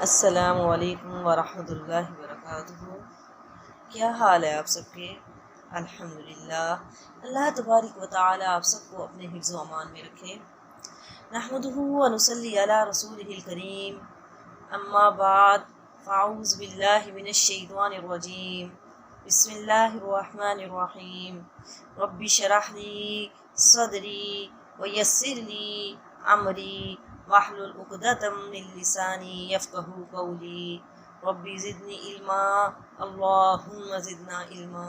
السلام علیکم ورحمۃ اللہ وبرکاتہ۔ کیا حال ہے آپ سب کے؟ الحمدللہ، اللہ تبارک و تعالی آپ سب کو اپنے حفظ و امان میں رکھے۔ نحمدہ و نصلی علی رسولہ الکریم، اما بعد، فاعوذ باللہ من الشیطان الرجیم، بسم اللہ الرحمن الرحیم، رب اشرح لی صدری ویسر لی امری واحلل عقدۃ من لسانی یفقہوا قولی، رب زدنی علما، اللہم زدنا علما،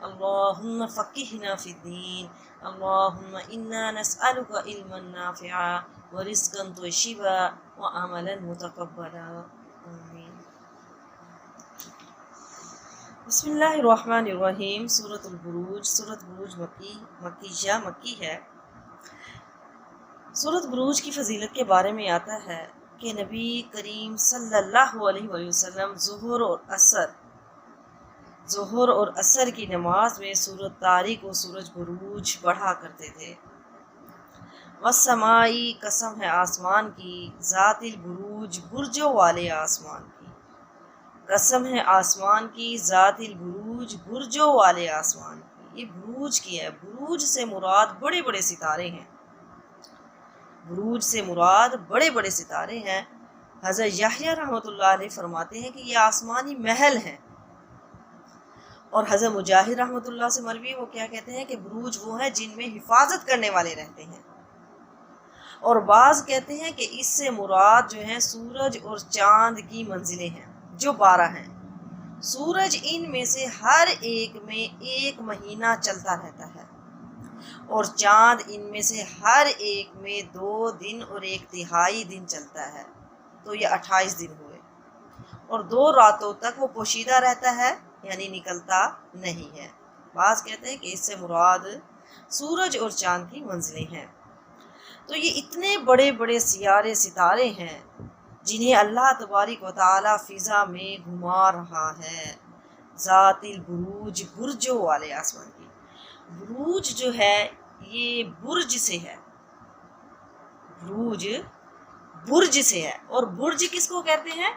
اللہم فقہنا فی الدین، اللہم انا نسألک علما نافعا ورزقا طیبا وعملا متقبلا، آمین۔ بسم اللہ الرحمن الرحیم۔ سورۃ البروج، سورۃ بروج مکی ہے۔ سورۃ بروج کی فضیلت کے بارے میں آتا ہے کہ نبی کریم صلی اللہ علیہ وآلہ وسلم ظہر اور عصر کی نماز میں سورۃ طارق و سورۃ بروج پڑھا کرتے تھے۔ والسمائی، قسم ہے آسمان کی، ذات البروج، برجوں والے آسمان کی، قسم ہے آسمان کی، ذات البروج، برجوں والے آسمان کی۔ یہ بروج کی ہے، بروج سے مراد بڑے بڑے ستارے ہیں، بروج سے مراد بڑے بڑے ستارے ہیں۔ حضرت یحییٰ رحمۃ اللہ علیہ فرماتے ہیں کہ یہ آسمانی محل ہیں، اور حضرت مجاہد رحمۃ اللہ سے مروی وہ کیا کہتے ہیں کہ بروج وہ ہیں جن میں حفاظت کرنے والے رہتے ہیں، اور بعض کہتے ہیں کہ اس سے مراد جو ہیں سورج اور چاند کی منزلیں ہیں جو 12 ہیں۔ سورج ان میں سے ہر ایک میں 1 مہینہ چلتا رہتا ہے، اور چاند ان میں سے ہر ایک میں 2 دن اور 1 تہائی دن چلتا ہے، تو یہ 28 دن ہوئے، اور 2 راتوں تک وہ پوشیدہ رہتا ہے، یعنی نکلتا نہیں ہے۔ بعض کہتے ہیں کہ اس سے مراد سورج اور چاند کی منزلیں ہیں۔ تو یہ اتنے بڑے بڑے سیارے ستارے ہیں جنہیں اللہ تبارک و تعالی فضا میں گھما رہا ہے۔ ذات البروج، برجوں والے آسمان کی۔ بروج جو ہے یہ برج سے ہے، بروج برج سے ہے، اور برج کس کو کہتے ہیں؟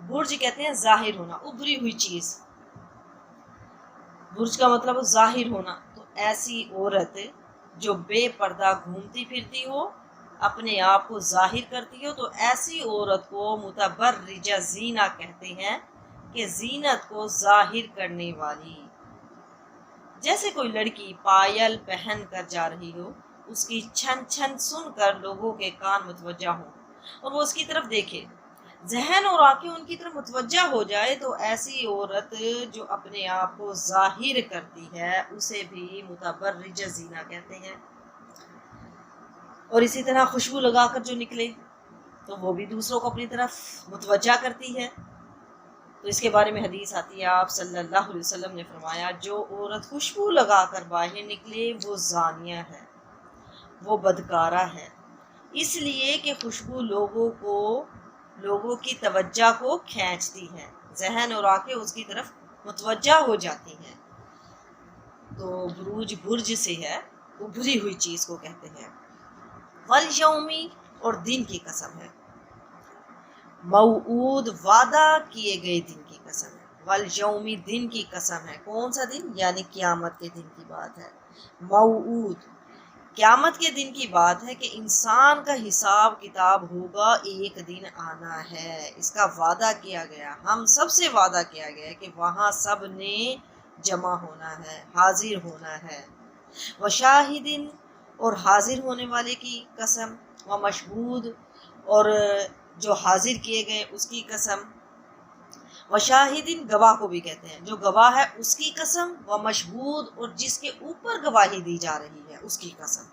برج کہتے ہیں ظاہر ہونا، ابھری ہوئی چیز، برج کا مطلب ظاہر ہونا۔ تو ایسی عورت جو بے پردہ گھومتی پھرتی ہو، اپنے آپ کو ظاہر کرتی ہو، تو ایسی عورت کو متبرجہ زینہ کہتے ہیں، کہ زینت کو ظاہر کرنے والی۔ جیسے کوئی لڑکی پائل پہن کر جا رہی ہو، اس کی چھن چھن سن کر لوگوں کے کان متوجہ ہوں اور وہ اس کی طرف دیکھے، ذہن اور آنکھیں ان کی طرف متوجہ ہو جائے، تو ایسی عورت جو اپنے آپ کو ظاہر کرتی ہے اسے بھی متبرجہ زینہ کہتے ہیں۔ اور اسی طرح خوشبو لگا کر جو نکلے تو وہ بھی دوسروں کو اپنی طرف متوجہ کرتی ہے۔ تو اس کے بارے میں حدیث آتی ہے، آپ صلی اللہ علیہ وسلم نے فرمایا، جو عورت خوشبو لگا کر باہر نکلے وہ زانیہ ہے، وہ بدکارہ ہے، اس لیے کہ خوشبو لوگوں کی توجہ کو کھینچتی ہے، ذہن اور آنکھیں اس کی طرف متوجہ ہو جاتی ہیں۔ تو بروج برج سے ہے، ابھری ہوئی چیز کو کہتے ہیں۔ والیومی، اور دن کی قسم ہے، موعود، وعدہ کیے گئے دن کی قسم ہے، والیومی، دن کی قسم ہے۔ کون سا دن؟ یعنی قیامت کے دن کی بات ہے۔ موعود، قیامت کے دن کی بات ہے کہ انسان کا حساب کتاب ہوگا، ایک دن آنا ہے، اس کا وعدہ کیا گیا، ہم سب سے وعدہ کیا گیا کہ وہاں سب نے جمع ہونا ہے، حاضر ہونا ہے۔ وشاہدن، اور حاضر ہونے والے کی قسم، ومشہود، اور جو حاضر کیے گئے اس کی قسم، وشاہدن، گواہ کو بھی کہتے ہیں، جو گواہ ہے اس کی قسم، ومشہود، اور جس کے اوپر گواہی دی جا رہی ہے اس کی قسم۔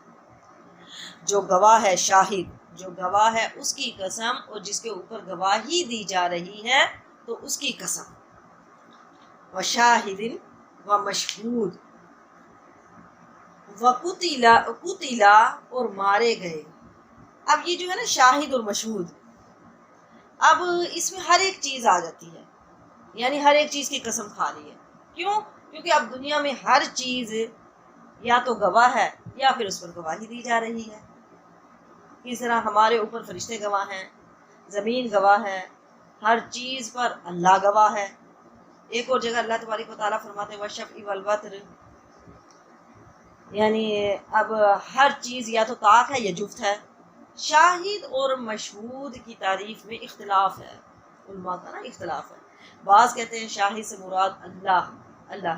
جو گواہ ہے، شاہد جو گواہ ہے اس کی قسم، اور جس کے اوپر گواہی دی جا رہی ہے تو اس کی قسم۔ وشاہدن ومشہود، وقتلا، اور مارے گئے۔ اب یہ جو ہے نا شاہد اور مشہود، اب اس میں ہر ایک چیز آ جاتی ہے، یعنی ہر ایک چیز کی قسم کھا لی ہے۔ کیوں؟ کیونکہ اب دنیا میں ہر چیز یا تو گواہ ہے یا پھر اس پر گواہی دی جا رہی ہے۔ اس طرح ہمارے اوپر فرشتے گواہ ہیں، زمین گواہ ہے، ہر چیز پر اللہ گواہ ہے۔ ایک اور جگہ اللہ تبارک و تعالیٰ فرماتے ہیں وَالشَّفْعِ وَالْوَتْرِ، یعنی اب ہر چیز یا تو طاق ہے یا جفت ہے۔ شاہد اور مشہود کی تعریف میں اختلاف ہے، علماء کا نا اختلاف ہے۔ بعض کہتے ہیں شاہد سے مراد اللہ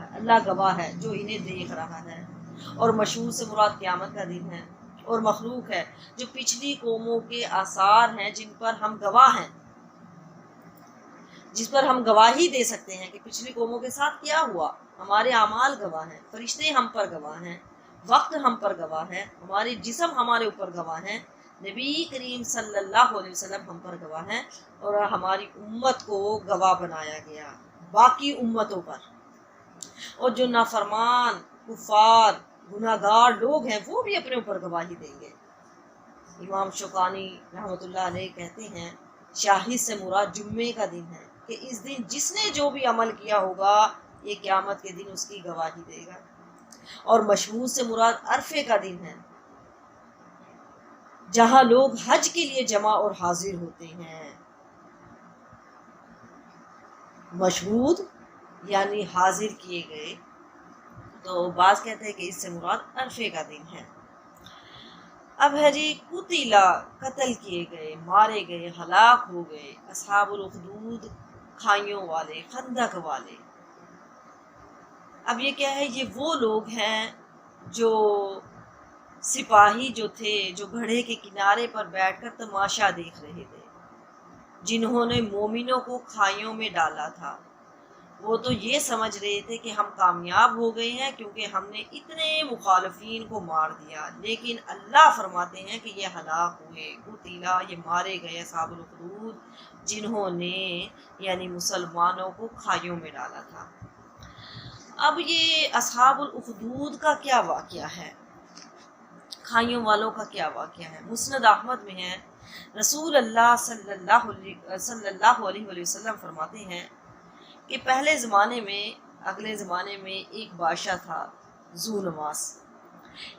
ہے، اللہ گواہ ہے جو انہیں دیکھ رہا ہے، اور مشہود سے مراد قیامت کا دن ہے، اور مخلوق ہے جو پچھلی قوموں کے آثار ہیں جن پر ہم گواہ ہیں، جس پر ہم گواہی دے سکتے ہیں کہ پچھلی قوموں کے ساتھ کیا ہوا۔ ہمارے اعمال گواہ ہیں، فرشتے ہم پر گواہ ہیں، وقت ہم پر گواہ ہے، ہمارے جسم ہمارے اوپر گواہ ہیں، نبی کریم صلی اللہ علیہ وسلم ہم پر گواہ ہیں، اور ہماری امت کو گواہ بنایا گیا باقی امتوں پر۔ اور جو نافرمان، کفار، گناہگار لوگ ہیں وہ بھی اپنے اوپر گواہی دیں گے۔ امام شوکانی رحمۃ اللہ علیہ کہتے ہیں شاہد سے مراد جمعے کا دن ہے، کہ اس دن جس نے جو بھی عمل کیا ہوگا یہ قیامت کے دن اس کی گواہی دے گا۔ اور مشہود سے مراد عرفے کا دن ہے، جہاں لوگ حج کے لیے جمع اور حاضر ہوتے ہیں۔ مشہود یعنی حاضر کیے گئے، تو بعض کہتے ہیں کہ اس سے مراد عرفے کا دن ہے۔ اب ہے جی قتلا، قتل کیے گئے، مارے گئے، ہلاک ہو گئے اصحاب الاخدود، کھائیوں والے، خندق والے۔ اب یہ کیا ہے، یہ وہ لوگ ہیں جو سپاہی جو تھے، جو گھڑے کے کنارے پر بیٹھ کر تماشا دیکھ رہے تھے، جنہوں نے مومنوں کو کھائیوں میں ڈالا تھا۔ وہ تو یہ سمجھ رہے تھے کہ ہم کامیاب ہو گئے ہیں کیونکہ ہم نے اتنے مخالفین کو مار دیا، لیکن اللہ فرماتے ہیں کہ یہ ہلاک ہوئے، قتلا، یہ مارے گئے اصحاب الاخدود، جنہوں نے یعنی مسلمانوں کو کھائیوں میں ڈالا تھا۔ اب یہ اصحاب الاخدود کا کیا واقعہ ہے، کھائیوں والوں کا کیا واقعہ ہے؟ مسند احمد میں ہے، رسول اللہ صلی اللہ علیہ وسلم فرماتے ہیں کہ پہلے زمانے میں، اگلے زمانے میں ایک بادشاہ تھا ذو نواس،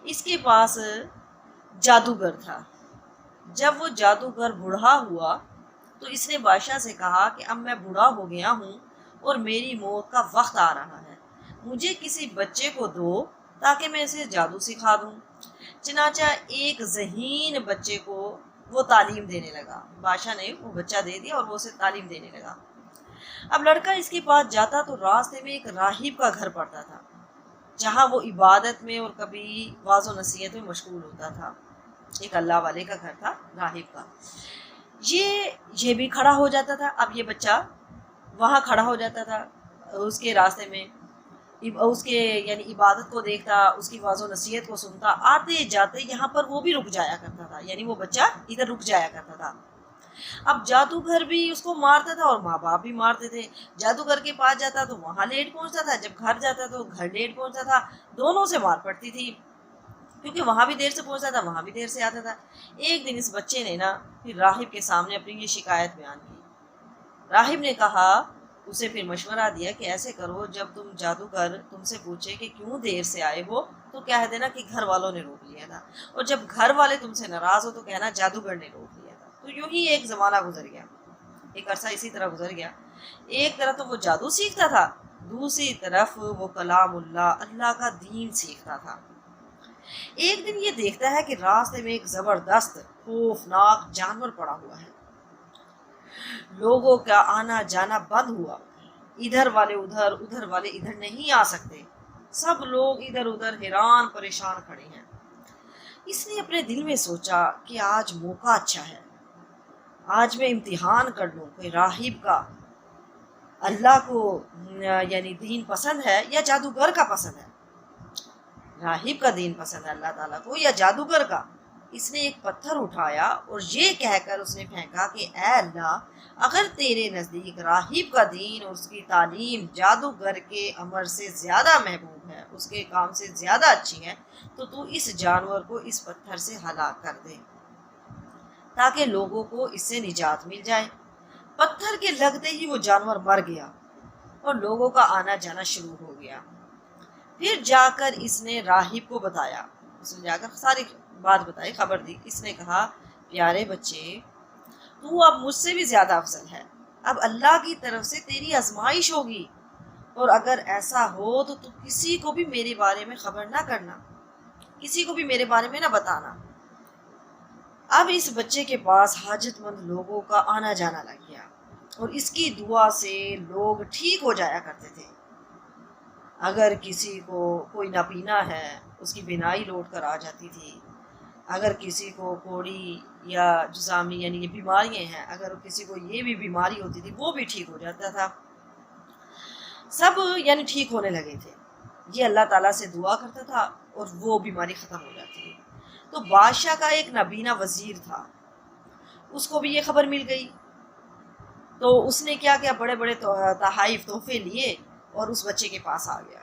اس کے پاس جادوگر تھا۔ جب وہ جادوگر بوڑھا ہوا تو اس نے بادشاہ سے کہا کہ اب میں بوڑھا ہو گیا ہوں اور میری موت کا وقت آ رہا ہے، مجھے کسی بچے کو دو تاکہ میں اسے جادو سکھا دوں۔ چنانچہ ایک ذہین بچے کو وہ تعلیم دینے لگا، بادشاہ نے وہ بچہ دے دیا اور وہ اسے تعلیم دینے لگا۔ اب لڑکا اس کے پاس جاتا تو راستے میں ایک راہب کا گھر پڑتا تھا، جہاں وہ عبادت میں اور کبھی واعظ و نصیحت میں مشغول ہوتا تھا۔ ایک اللہ والے کا گھر تھا، راہب کا۔ یہ بھی کھڑا ہو جاتا تھا، اب یہ بچہ وہاں کھڑا ہو جاتا تھا اس کے راستے میں، اس کے یعنی عبادت کو دیکھتا، اس کی واعظ و نصیحت کو سنتا، آتے جاتے یہاں پر وہ بھی رک جایا کرتا تھا، یعنی وہ بچہ ادھر رک جایا کرتا تھا۔ اب جادوگر بھی اس کو مارتا تھا اور ماں باپ بھی مارتے تھے، جادوگر کے پاس جاتا تو وہاں لیٹ پہنچتا تھا، جب گھر جاتا تو گھر لیٹ پہنچتا تھا، دونوں سے مار پڑتی تھی، کیونکہ وہاں بھی دیر سے پہنچتا تھا، وہاں بھی دیر سے آتا تھا۔ ایک دن اس بچے نے نا پھر راہب کے سامنے اپنی یہ شکایت بیان کی۔ راہب نے کہا، اسے پھر مشورہ دیا کہ ایسے کرو، جب تم جادوگر تم سے پوچھے کہ کیوں دیر سے آئے ہو تو کہہ دینا کہ گھر والوں نے روک لیا تھا، اور جب گھر والے تم سے ناراض ہو تو کہنا جادوگر نے روک لیا تھا۔ تو یوں ہی ایک زمانہ گزر گیا، ایک عرصہ اسی طرح گزر گیا۔ ایک طرف تو وہ جادو سیکھتا تھا، دوسری طرف وہ کلام اللہ کا دین سیکھتا تھا۔ ایک دن یہ دیکھتا ہے کہ راستے میں ایک زبردست خوفناک جانور پڑا ہوا ہے، لوگوں کا آنا جانا بند ہوا، ادھر والے ادھر، ادھر والے ادھر نہیں آ سکتے، سب لوگ ادھر ادھر حیران پریشان کھڑے ہیں۔ اس نے اپنے دل میں سوچا کہ آج موقع اچھا ہے، آج میں امتحان کر لوں کوئی راہب کا اللہ کو یعنی دین پسند ہے یا جادوگر کا پسند ہے، راہب کا دین پسند ہے اللہ تعالیٰ کو یا جادوگر کا۔ اس نے ایک پتھر اٹھایا اور یہ کہہ کر اس نے پھینکا کہ اے اللہ، اگر تیرے نزدیک راہب کا دین اور اس کی تعلیم جادوگر کے امر سے زیادہ محبوب ہے، اس کے کام سے زیادہ اچھی ہے، تو تو اس جانور کو اس پتھر سے ہلاک کر دے تاکہ لوگوں کو اس سے نجات مل جائے۔ پتھر کے لگتے ہی وہ جانور مر گیا اور لوگوں کا آنا جانا شروع ہو گیا۔ پھر جا کر اس نے راہب کو بتایا، اس نے جا کر ساری بات بتائی، خبر دی۔ اس نے کہا، پیارے بچے، تو اب مجھ سے بھی زیادہ افضل ہے، اب اللہ کی طرف سے تیری آزمائش ہوگی، اور اگر ایسا ہو تو کسی کو بھی میرے بارے میں خبر نہ کرنا، کسی کو بھی میرے بارے میں نہ بتانا۔ اب اس بچے کے پاس حاجت مند لوگوں کا آنا جانا لگ گیا، اور اس کی دعا سے لوگ ٹھیک ہو جایا کرتے تھے۔ اگر کسی کو کوئی نابینا ہے، اس کی بینائی لوٹ کر آ جاتی تھی۔ اگر کسی کو کوڑی یا جزامی یعنی یہ بیماریاں ہیں، اگر کسی کو یہ بھی بیماری ہوتی تھی وہ بھی ٹھیک ہو جاتا تھا۔ سب یعنی ٹھیک ہونے لگے تھے۔ یہ اللہ تعالیٰ سے دعا کرتا تھا اور وہ بیماری ختم ہو جاتی تھی۔ تو بادشاہ کا ایک نابینا وزیر تھا، اس کو بھی یہ خبر مل گئی، تو اس نے کیا کیا، بڑے بڑے تحائف تحفے لیے اور اس بچے کے پاس آ گیا۔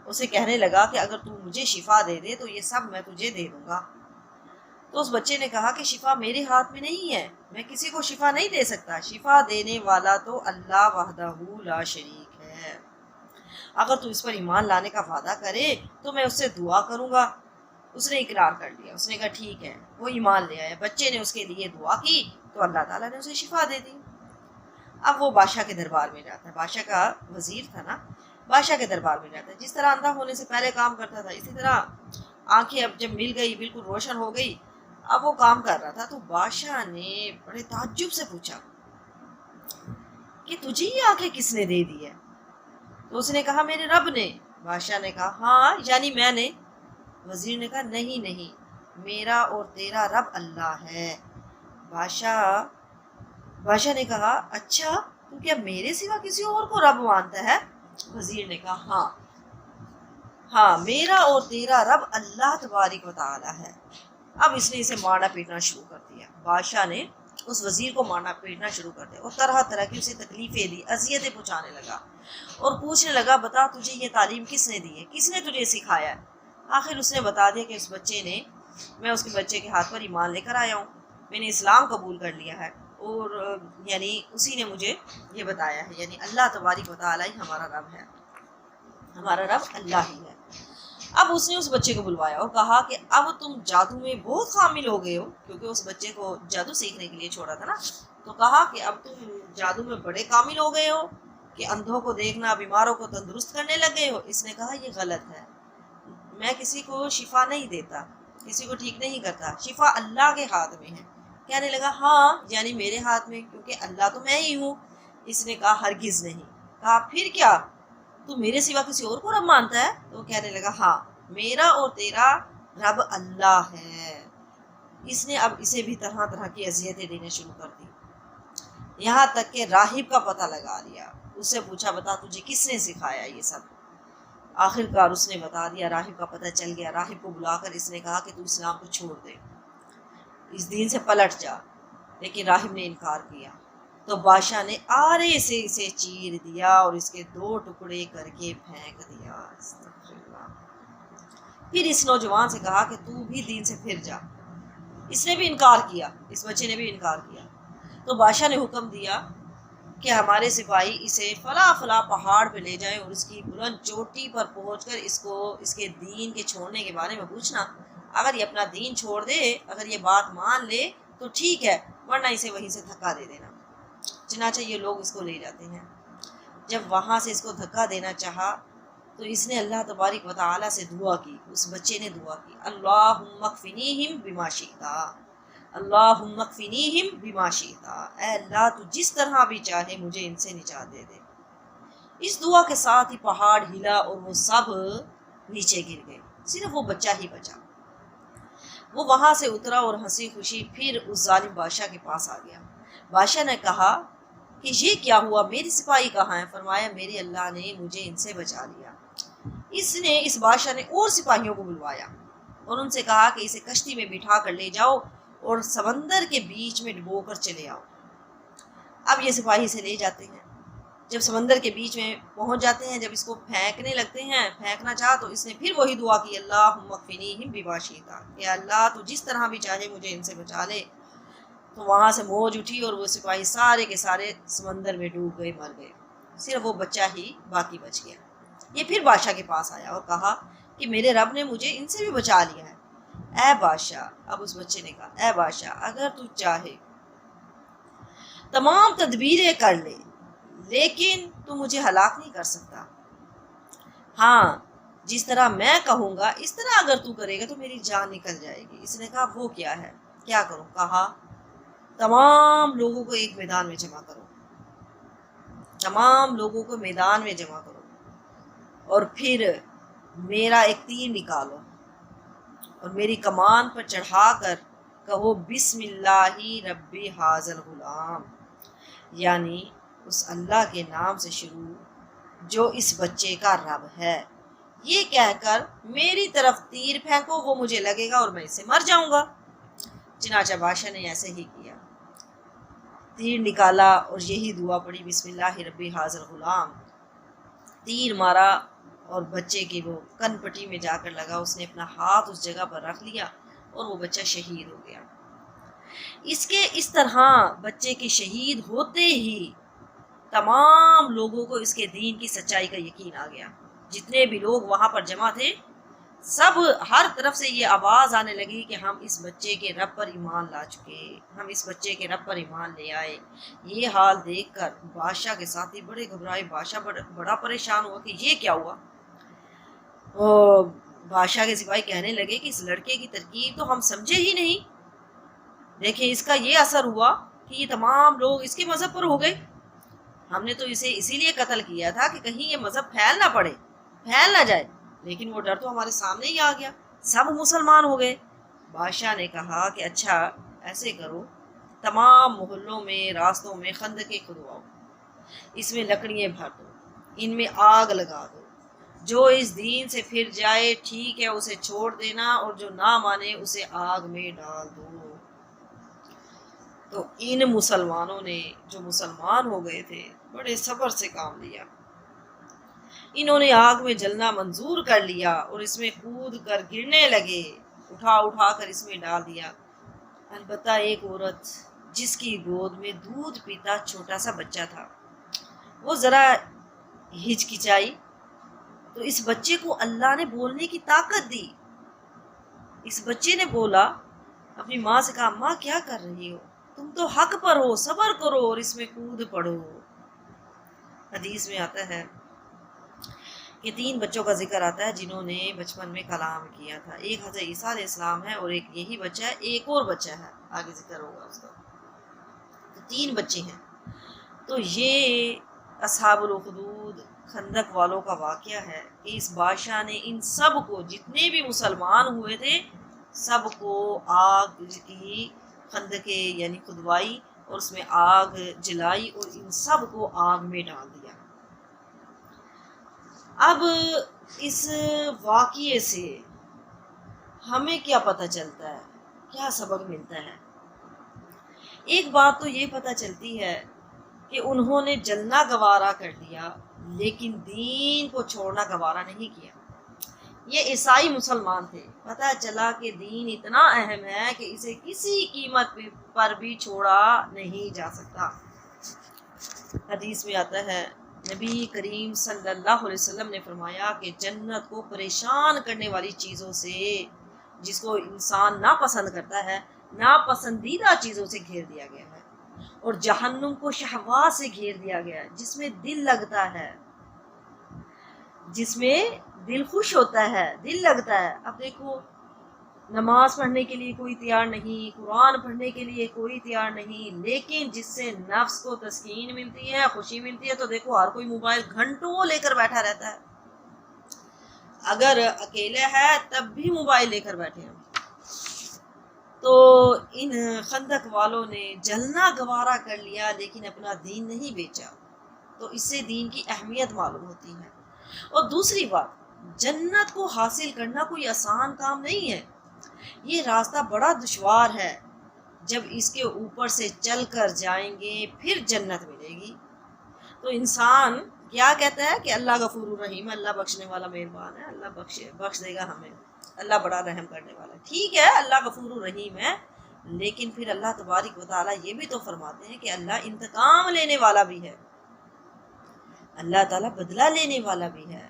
اسے کہنے لگا کہ اگر تو مجھے شفا دے دے تو یہ سب میں تجھے دے دوں گا۔ تو اس بچے نے کہا کہ شفا میرے ہاتھ میں نہیں ہے، میں کسی کو شفا نہیں دے سکتا، شفا دینے والا تو اللہ وحدہ لا شریک ہے۔ اگر تو اس پر ایمان لانے کا وعدہ کرے تو میں اس سے دعا کروں گا۔ اس نے اقرار کر لیا، اس نے کہا ٹھیک ہے، وہ ایمان لے آیا۔ بچے نے اس کے لیے دعا کی تو اللہ تعالیٰ نے اسے شفا دے دی۔ اب وہ بادشاہ کے دربار میں جاتا ہے، بادشاہ کا وزیر تھا نا، بادشاہ کے دربار میں جاتا ہے۔ جس طرح اندھا ہونے سے پہلے کام کرتا تھا، اسی طرح آنکھیں اب جب مل گئی، بالکل روشن ہو گئی، اب وہ کام کر رہا تھا۔ تو بادشاہ نے بڑے تعجب سے پوچھا کہ تجھے یہ آنکھیں کس نے دے دی ہے؟ تو اس نے کہا میرے رب نے۔ بادشاہ نے کہا ہاں یعنی میں نے؟ وزیر نے کہا نہیں نہیں، میرا اور تیرا رب اللہ ہے۔ بادشاہ نے کہا اچھا، تو کیا میرے سوا کسی اور کو رب مانتا ہے؟ وزیر نے کہا ہاں میرا اور تیرا رب اللہ تبارک و تعالی ہے۔ اب اس نے اسے مارنا پیٹنا شروع کر دیا۔ بادشاہ نے اس وزیر کو مارنا پیٹنا شروع کر دیا اور طرح طرح کی اسے تکلیفیں دی، اذیتیں پہنچانے لگا اور پوچھنے لگا بتا تجھے یہ تعلیم کس نے دی ہے، کس نے تجھے سکھایا ہے؟ آخر اس نے بتا دیا کہ میں اس کے بچے کے ہاتھ پر ایمان لے کر آیا ہوں، میں نے اسلام قبول کر لیا ہے، اور یعنی اسی نے مجھے یہ بتایا ہے، یعنی اللہ تبارک و تعالی ہی ہمارا رب ہے، ہمارا رب اللہ ہی ہے۔ اب اس نے اس بچے کو بلوایا اور کہا کہ اب تم جادو میں بہت کامل ہو گئے ہو، کیونکہ اس بچے کو جادو سیکھنے کے لیے چھوڑا تھا نا، تو کہا کہ اب تم جادو میں بڑے کامل ہو گئے ہو کہ اندھوں کو دیکھنا، بیماروں کو تندرست کرنے لگے ہو۔ اس نے کہا یہ غلط ہے، میں کسی کو شفا نہیں دیتا، کسی کو ٹھیک نہیں کرتا، شفا اللہ کے ہاتھ میں ہے۔ کہنے لگا ہاں یعنی میرے ہاتھ میں، کیونکہ اللہ تو میں ہی ہوں۔ اس نے کہا ہرگز نہیں۔ کہا پھر کیا، تو میرے سوا کسی اور کو رب مانتا ہے؟ تو کہنے لگا ہاں میرا اور تیرا رب اللہ ہے۔ اس نے اب اسے بھی طرح طرح کی اذیتیں دینے شروع کر دی، یہاں تک کہ راہب کا پتہ لگا لیا۔ اس سے پوچھا بتا تجھے کس نے سکھایا یہ سب؟ آخر کار اس نے بتا دیا، راہب کا پتہ چل گیا۔ راہب کو بلا کر اس نے کہا کہ تو اسلام کو چھوڑ دے، اس دین سے پلٹ جا، لیکن راہب نے انکار کیا۔ تو بادشاہ نے آرے سے اسے چیر دیا اور اس کے 2 ٹکڑے کر کے پھینک دیا۔ پھر اس نوجوان سے کہا کہ تو بھی دین سے پھر جا۔ اس نے بھی انکار کیا، اس بچے نے بھی انکار کیا۔ تو بادشاہ نے حکم دیا کہ ہمارے سپاہی اسے فلاں فلاں پہاڑ پہ لے جائیں اور اس کی بلند چوٹی پر پہنچ کر اس کے دین کے چھوڑنے کے بارے میں پوچھنا۔ اگر یہ اپنا دین چھوڑ دے، اگر یہ بات مان لے تو ٹھیک ہے، ورنہ اسے وہیں سے دھکا دے دینا۔ چنانچہ یہ لوگ اس کو لے جاتے ہیں۔ جب وہاں سے اس کو دھکا دینا چاہا تو اس نے اللہ تبارک و تعالی سے دعا کی، اس بچے نے دعا کی اللہم اکفنیہم بما شئت، اللہم اکفنیہم بما شئت، اے اللہ تو جس طرح بھی چاہے مجھے ان سے نجات دے دے۔ اس دعا کے ساتھ ہی پہاڑ ہلا اور وہ سب نیچے گر گئے، صرف وہ بچہ ہی بچا۔ وہ وہاں سے اترا اور ہنسی خوشی پھر اس ظالم بادشاہ کے پاس آ گیا۔ بادشاہ نے کہا کہ یہ کیا ہوا، میری سپاہی کہاں ہیں؟ فرمایا میرے اللہ نے مجھے ان سے بچا لیا۔ اس بادشاہ نے اور سپاہیوں کو بلوایا اور ان سے کہا کہ اسے کشتی میں بٹھا کر لے جاؤ اور سمندر کے بیچ میں ڈبو کر چلے آؤ۔ اب یہ سپاہی اسے لے جاتے ہیں، جب سمندر کے بیچ میں پہنچ جاتے ہیں، جب اس کو پھینکنے لگتے ہیں، پھینکنا چاہا تو اس نے پھر وہی دعا کی اللہم اکفنیہم بما شئت، کہ اللہ تو جس طرح بھی چاہے مجھے ان سے بچا لے۔ تو وہاں سے موج اٹھی اور وہ سپاہی سارے کے سارے سمندر میں ڈوب گئے، مر گئے، صرف وہ بچہ ہی باقی بچ گیا۔ یہ پھر بادشاہ کے پاس آیا اور کہا کہ میرے رب نے مجھے ان سے بھی بچا لیا ہے۔ اے بادشاہ، اب اس بچے نے کہا اے بادشاہ اگر تو چاہے تمام تدبیریں کر لے، لیکن تو مجھے ہلاک نہیں کر سکتا۔ ہاں جس طرح میں کہوں گا اس طرح اگر تو کرے گا تو میری جان نکل جائے گی۔ اس نے کہا وہ کیا ہے، کیا کروں؟ کہا تمام لوگوں کو ایک میدان میں جمع کرو، تمام لوگوں کو میدان میں جمع کرو، اور پھر میرا ایک تیر نکالو اور میری کمان پر چڑھا کر کہو بسم اللہ ربی حاضر غلام، یعنی اس اللہ کے نام سے شروع جو اس بچے کا رب ہے، یہ کہہ کر میری طرف تیر پھینکو، وہ مجھے لگے گا اور میں اس سے مر جاؤں گا۔ چنانچہ بادشاہ نے ایسے ہی کیا، تیر نکالا اور یہی دعا پڑی بسم اللہ ربی حاضر غلام، تیر مارا اور بچے کی وہ کن پٹی میں جا کر لگا، اس نے اپنا ہاتھ اس جگہ پر رکھ لیا اور وہ بچہ شہید ہو گیا۔ اس طرح بچے کے شہید ہوتے ہی تمام لوگوں کو اس کے دین کی سچائی کا یقین آ گیا۔ جتنے بھی لوگ وہاں پر جمع تھے سب ہر طرف سے یہ آواز آنے لگی کہ ہم اس بچے کے رب پر ایمان لا چکے، ہم اس بچے کے رب پر ایمان لے آئے۔ یہ حال دیکھ کر بادشاہ کے ساتھی بڑے گھبرائے، بادشاہ بڑا پریشان ہوا کہ یہ کیا ہوا۔ بادشاہ کے سپاہی کہنے لگے کہ اس لڑکے کی ترکیب تو ہم سمجھے ہی نہیں، دیکھیں اس کا یہ اثر ہوا کہ یہ تمام لوگ اس کے مذہب پر ہو گئے۔ ہم نے تو اسے اسی لیے قتل کیا تھا کہ کہیں یہ مذہب پھیل نہ پڑے، پھیل نہ جائے، لیکن وہ ڈر تو ہمارے سامنے ہی آ گیا، سب مسلمان ہو گئے۔ بادشاہ نے کہا کہ اچھا ایسے کرو، تمام محلوں میں راستوں میں خندقیں کھدواؤ، اس میں لکڑیاں بھر دو، ان میں آگ لگا دو، جو اس دین سے پھر جائے ٹھیک ہے اسے چھوڑ دینا، اور جو نہ مانے اسے آگ میں ڈال دو۔ تو ان مسلمانوں نے جو مسلمان ہو گئے تھے بڑے صبر سے کام لیا، انہوں نے آگ میں جلنا منظور کر لیا اور اس میں کود کر گرنے لگے، اٹھا اٹھا کر اس میں ڈال دیا۔ البتہ ایک عورت جس کی گود میں دودھ پیتا چھوٹا سا بچہ تھا، وہ ذرا ہچکچائی تو اس بچے کو اللہ نے بولنے کی طاقت دی۔ اس بچے نے بولا، اپنی ماں سے کہا ماں کیا کر رہی ہو، تم تو حق پر ہو، صبر کرو اور اس میں کود پڑو۔ حدیث میں آتا ہے کہ 3 بچوں کا ذکر آتا ہے جنہوں نے بچپن میں کلام کیا تھا، ایک حضرت عیسیٰ علیہ السلام ہے اور ایک یہی بچہ ہے، ایک اور بچہ ہے آگے ذکر ہوگا اس کا، تو 3 بچے ہیں۔ تو یہ اصحاب الاخدود خندق والوں کا واقعہ ہے کہ اس بادشاہ نے ان سب کو، جتنے بھی مسلمان ہوئے تھے سب کو آگ کی خندقیں یعنی کھدوائی اور اس میں آگ جلائی اور ان سب کو آگ میں ڈال دیا۔ اب اس واقعے سے ہمیں کیا پتہ چلتا ہے، کیا سبق ملتا ہے؟ ایک بات تو یہ پتہ چلتی ہے کہ انہوں نے جلنا گوارا کر لیا لیکن دین کو چھوڑنا گوارا نہیں کیا۔ یہ عیسائی مسلمان تھے، پتہ چلا کہ دین اتنا اہم ہے کہ اسے کسی قیمت پر بھی چھوڑا نہیں جا سکتا۔ حدیث میں آتا ہے نبی کریم صلی اللہ علیہ وسلم نے فرمایا کہ جنت کو پریشان کرنے والی چیزوں سے، جس کو انسان ناپسند کرتا ہے، ناپسندیدہ چیزوں سے گھیر دیا گیا ہے، اور جہنم کو شہوات سے گھیر دیا گیا ہے، جس میں دل لگتا ہے، جس میں دل خوش ہوتا ہے، دل لگتا ہے۔ اب دیکھو نماز پڑھنے کے لیے کوئی تیار نہیں، قرآن پڑھنے کے لیے کوئی تیار نہیں، لیکن جس سے نفس کو تسکین ملتی ہے، خوشی ملتی ہے، تو دیکھو ہر کوئی موبائل گھنٹوں لے کر بیٹھا رہتا ہے، اگر اکیلے ہے تب بھی موبائل لے کر بیٹھے ہیں۔ تو ان خندق والوں نے جلنا گوارا کر لیا لیکن اپنا دین نہیں بیچا، تو اس سے دین کی اہمیت معلوم ہوتی ہے۔ اور دوسری بات، جنت کو حاصل کرنا کوئی آسان کام نہیں ہے، یہ راستہ بڑا دشوار ہے، جب اس کے اوپر سے چل کر جائیں گے پھر جنت ملے گی۔ تو انسان کیا کہتا ہے کہ اللہ غفور الرحیم، اللہ بخشنے والا مہربان ہے، اللہ بخش دے گا ہمیں، اللہ بڑا رحم کرنے والا ہے۔ ٹھیک ہے اللہ غفور الرحیم ہے، لیکن پھر اللہ تبارک و تعالیٰ یہ بھی تو فرماتے ہیں کہ اللہ انتقام لینے والا بھی ہے، اللہ تعالیٰ بدلہ لینے والا بھی ہے۔